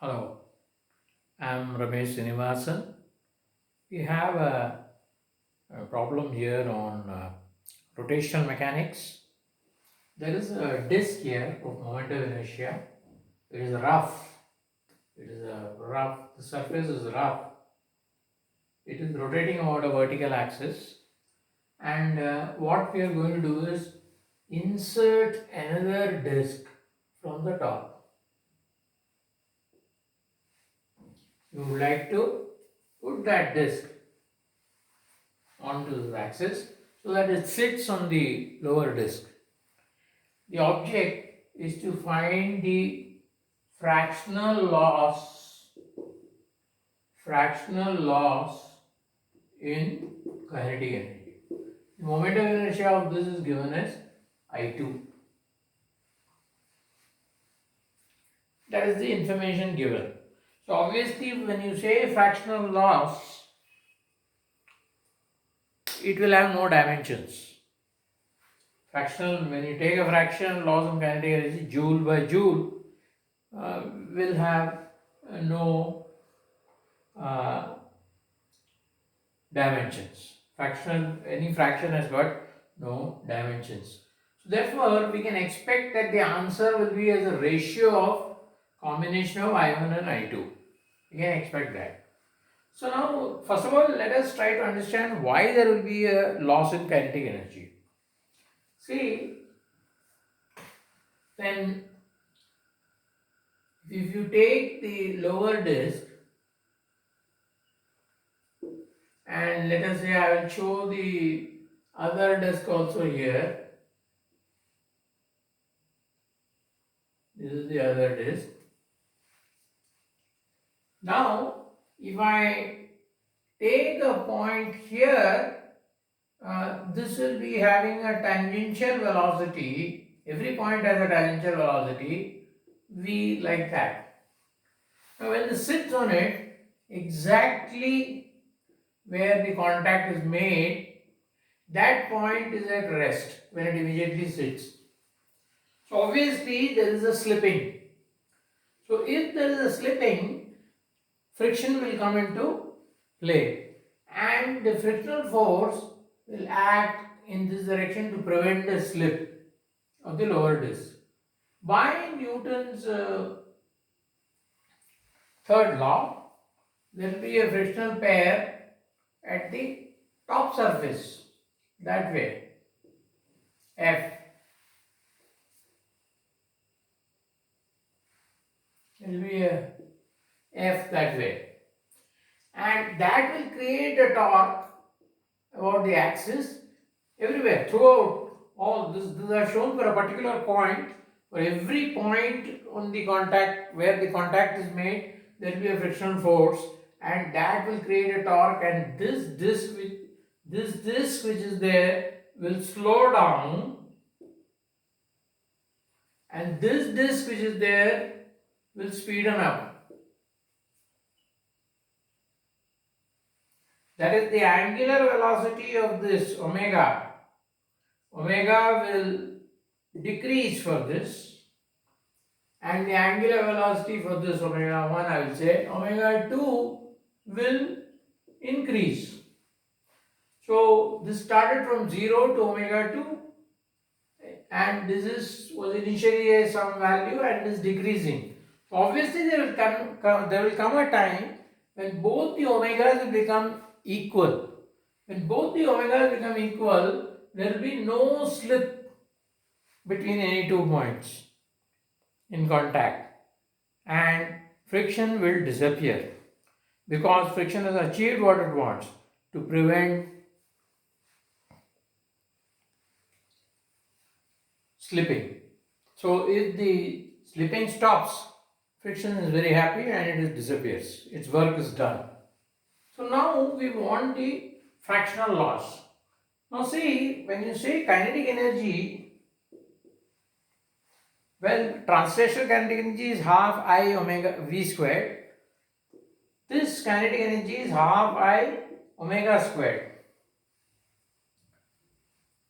Hello, I'm Ramesh Srinivasan. We have a problem here on rotational mechanics. There is a disk here of moment of inertia. It is rough. The surface is rough. It is rotating about a vertical axis. And what we are going to do is insert another disk from the top. You would like to put that disk onto the axis so that it sits on the lower disk. The object is to find the fractional loss in kinetic energy. The moment of inertia of this is given as I2. That is the information given. So obviously when you say fractional loss, it will have no dimensions. Fractional, when you take a fraction loss in kinetic energy, joule by joule, will have no uh, dimensions. Any fraction has got no dimensions. So therefore, we can expect that the answer will be as a ratio of combination of I1 and I2. We can expect that. So now, first of all, let us try to understand why there will be a loss in kinetic energy. See, then if you take the lower disk and let us say I will show the other disk also here. This is the other disk. Now, if I take a point here, this will be having a tangential velocity. Every point has a tangential velocity v like that. Now, when it sits on it, exactly where the contact is made, that point is at rest when it immediately sits. So, obviously, there is a slipping. So, if there is a slipping, friction will come into play and the frictional force will act in this direction to prevent the slip of the lower disc. By Newton's third law, there will be a frictional pair at the top surface that way, F. There will be a F that way, and that will create a torque about the axis everywhere throughout. All this are shown for a particular point. For every point on the contact where the contact is made, there will be a frictional force, and that will create a torque. And this disc which is there will slow down, and this disc which is there will speeden up. That is the angular velocity of this omega. Omega will decrease for this, and the angular velocity for this omega 1, I will say, omega 2 will increase. So this started from 0 to omega 2, and this was initially some value and is decreasing. So obviously there will come a time when both the omegas will become equal. When both the omegas become equal, there will be no slip between any 2 points in contact, and friction will disappear because friction has achieved what it wants to prevent slipping. So if the slipping stops, friction is very happy and it disappears. Its work is done. So now we want the fractional loss. Now see, when you say kinetic energy, well, translational kinetic energy is half I omega v squared. This kinetic energy is half I omega squared.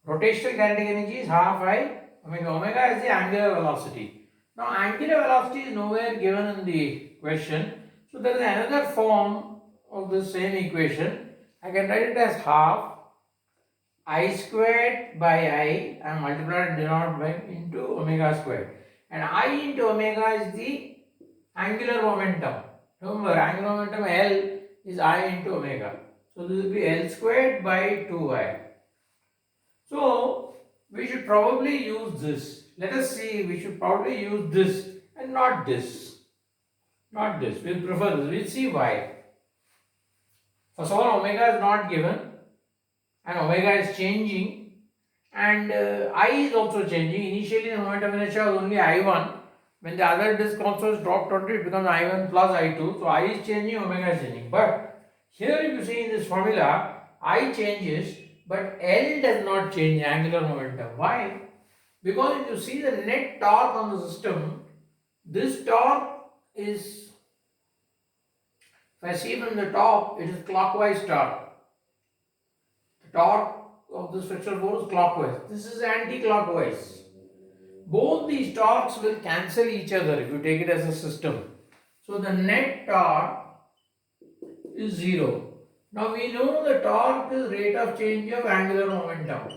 Rotational kinetic energy is half I omega. Omega is the angular velocity. Now angular velocity is nowhere given in the question. So there is another form of the same equation. I can write it as half I squared by I and multiplied denominator by into omega squared. And I into omega is the angular momentum. Remember, angular momentum L is I into omega. So this will be L squared by 2I. So we should probably use this. Let us see, we should probably use this and not this. Not this. We'll prefer this. We'll see why. First of all, omega is not given and omega is changing and I is also changing. Initially the momentum inertia was only I1. When the other disk also is dropped onto it, becomes I1 plus I2. So I is changing, omega is changing. But here if you see in this formula, I changes but L does not change angular momentum. Why? Because if you see the net torque on the system, this torque is, if I see from the top, it is clockwise torque. The torque of this frictional force is clockwise. This is anti-clockwise. Both these torques will cancel each other if you take it as a system. So the net torque is 0. Now we know the torque is rate of change of angular momentum.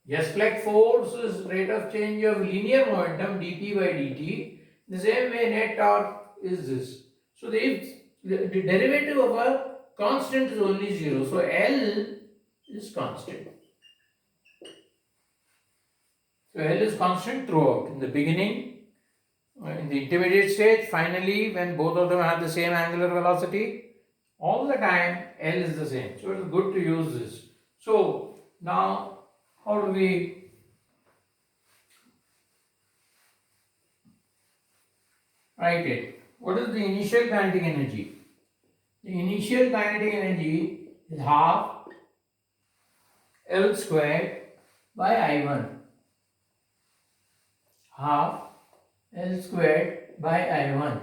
Just like force is rate of change of linear momentum dp by dt, the same way net torque is this. So the derivative of a constant is only 0. So L is constant. So L is constant throughout. In the beginning, in the intermediate stage, finally when both of them have the same angular velocity, all the time L is the same. So it is good to use this. So now how do we write it? What is the initial kinetic energy? The initial kinetic energy is half L squared by I1. Half L squared by I1.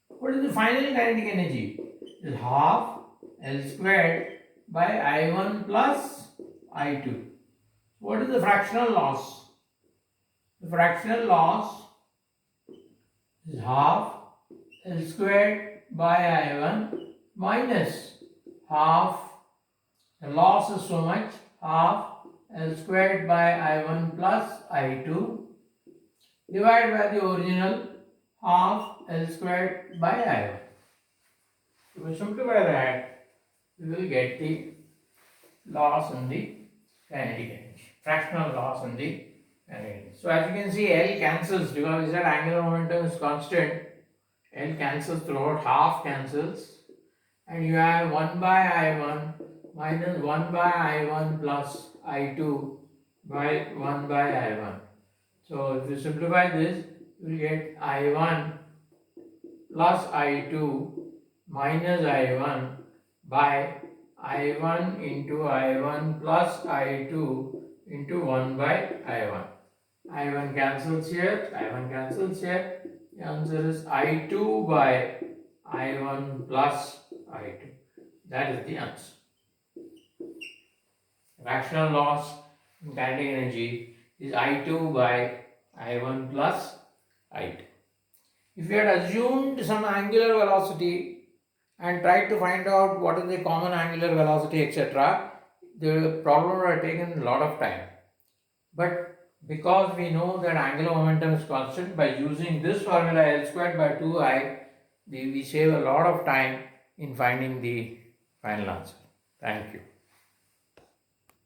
What is the final kinetic energy? It is half L squared by I1 plus I2. What is the fractional loss? The fractional loss is half L squared by I1 minus half, the loss is so much, half L squared by I1 plus I2 divided by the original half L squared by I1. If we simplify that, we will get the loss in the kinetic energy, fractional loss in the kinetic energy. So as you can see, L cancels because we said angular momentum is constant. L cancels throughout, half cancels, and you have 1 by I1 minus 1 by I1 plus I2 by 1 by I1. So if you simplify this, you will get I1 plus I2 minus I1 by I1 into I1 plus I2 into 1 by I1. I1 cancels here, I1 cancels here. The answer is I2 by I1 plus I2. That is the answer. Fractional loss in kinetic energy is I2 by I1 plus I2. If you had assumed some angular velocity and tried to find out what is the common angular velocity, etc., the problem would have taken a lot of time. But because we know that angular momentum is constant, by using this formula L squared by 2I, we save a lot of time in finding the final answer. Thank you.